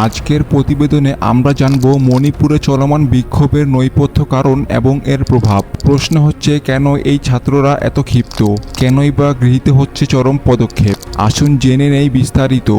আজকের প্রতিবেদনে আমরা জানব মণিপুরে চলমান বিক্ষোভের নেপথ্য কারণ এবং এর প্রভাব। প্রশ্ন হচ্ছে, কেন এই ছাত্ররা এত ক্ষিপ্ত, কেনই বা গৃহীত হচ্ছে চরম পদক্ষেপ। আসুন জেনে নেই বিস্তারিত।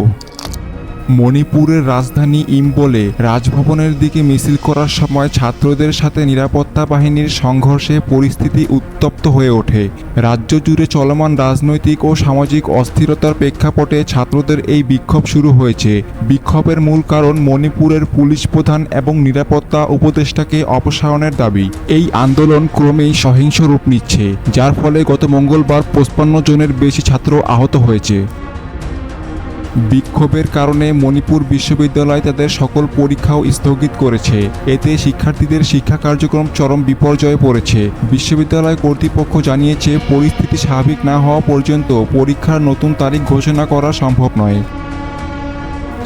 মণিপুরের রাজধানী ইম্ফলে রাজভবনের দিকে মিছিল করার সময় ছাত্রদের সাথে নিরাপত্তা বাহিনীর সংঘর্ষে পরিস্থিতি উত্তপ্ত হয়ে ওঠে। রাজ্য জুড়ে চলমান রাজনৈতিক ও সামাজিক অস্থিরতার প্রেক্ষাপটে ছাত্রদের এই বিক্ষোভ শুরু হয়েছে। বিক্ষোভের মূল কারণ মণিপুরের পুলিশ প্রধান এবং নিরাপত্তা উপদেষ্টাকে অপসারণের দাবি। এই আন্দোলন ক্রমেই সহিংস রূপ নিচ্ছে, যার ফলে গত মঙ্গলবার 55 জনের বেশি ছাত্র আহত হয়েছে। বিক্ষোভের কারণে মণিপুর বিশ্ববিদ্যালয় তাদের সকল পরীক্ষাও স্থগিত করেছে। এতে শিক্ষার্থীদের শিক্ষা কার্যক্রম চরম বিপর্যয়ে পড়েছে। বিশ্ববিদ্যালয় কর্তৃপক্ষ জানিয়েছে, পরিস্থিতি স্বাভাবিক না হওয়া পর্যন্ত পরীক্ষার নতুন তারিখ ঘোষণা করা সম্ভব নয়।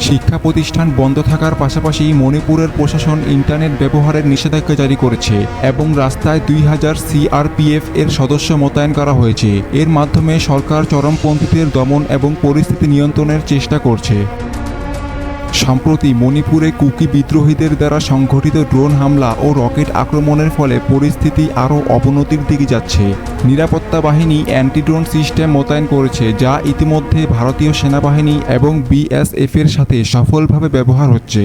শিক্ষা প্রতিষ্ঠান বন্ধ থাকার পাশাপাশি মণিপুরের প্রশাসন ইন্টারনেট ব্যবহারের নিষেধাজ্ঞা জারি করেছে এবং রাস্তায় 2000 সিআরপিএফ এর সদস্য মোতায়েন করা হয়েছে। এর মাধ্যমে সরকার চরমপন্থীদের দমন এবং পরিস্থিতি নিয়ন্ত্রণের চেষ্টা করছে। সম্প্রতি মণিপুরে কুকি বিদ্রোহীদের দ্বারা সংঘটিত ড্রোন হামলা ও রকেট আক্রমণের ফলে পরিস্থিতি আরও অবনতির দিকে যাচ্ছে। নিরাপত্তা বাহিনী অ্যান্টি ড্রোন সিস্টেম মোতায়েন করেছে, যা ইতিমধ্যে ভারতীয় সেনাবাহিনী এবং বিএসএফের সাথে সফলভাবে ব্যবহার হচ্ছে।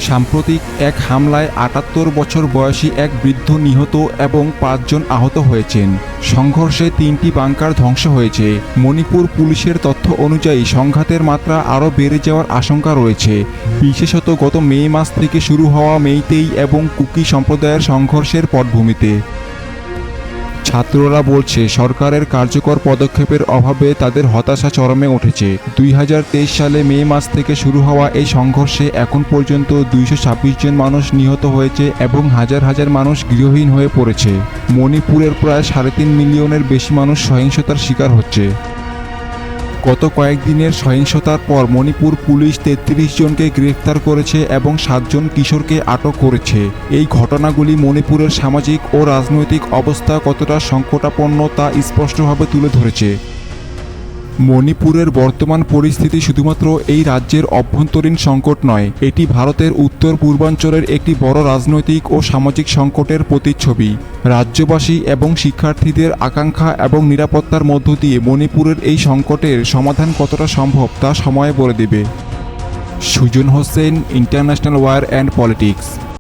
সাম্প্রতিক এক হামলায় 78 বছর বয়সী এক বৃদ্ধ নিহত এবং 5 জন আহত হয়েছেন। সংঘর্ষে 3টি বাংকার ধ্বংস হয়েছে। মণিপুর পুলিশের তথ্য অনুযায়ী সংঘাতের মাত্রা আরও বেড়ে যাওয়ার আশঙ্কা রয়েছে, বিশেষত গত মে মাস থেকে শুরু হওয়া মেইতেই এবং কুকি সম্প্রদায়ের সংঘর্ষের পটভূমিতে। ছাত্ররা বলছে, সরকারের কার্যকর পদক্ষেপের অভাবে তাদের হতাশা চরমে উঠেছে। 2023 সালে মে মাস থেকে শুরু হওয়া এই সংঘর্ষে এখন পর্যন্ত 226 জন মানুষ নিহত হয়েছে এবং হাজার হাজার মানুষ গৃহহীন হয়ে পড়েছে। মণিপুরের প্রায় 3.5 মিলিয়নের বেশি মানুষ সহিংসতার শিকার হচ্ছে। গত কয়েকদিনের সহিংসতার পর মণিপুর পুলিশ 33 জনকে গ্রেফতার করেছে এবং 7 জন কিশোরকে আটক করেছে। এই ঘটনাগুলি মণিপুরের সামাজিক ও রাজনৈতিক অবস্থা কতটা সংকটাপন্ন তা স্পষ্টভাবে তুলে ধরেছে। মণিপুরের বর্তমান পরিস্থিতি শুধুমাত্র এই রাজ্যের অভ্যন্তরীণ সংকট নয়, এটি ভারতের উত্তর পূর্বাঞ্চলের একটি বড় রাজনৈতিক ও সামাজিক সংকটের প্রতিচ্ছবি। রাজ্যবাসী এবং শিক্ষার্থীদের আকাঙ্ক্ষা এবং নিরাপত্তার মধ্য দিয়ে মণিপুরের এই সংকটের সমাধান কতটা সম্ভব তা সময় বলে দেবে। Sujan Hossain, international war and politics.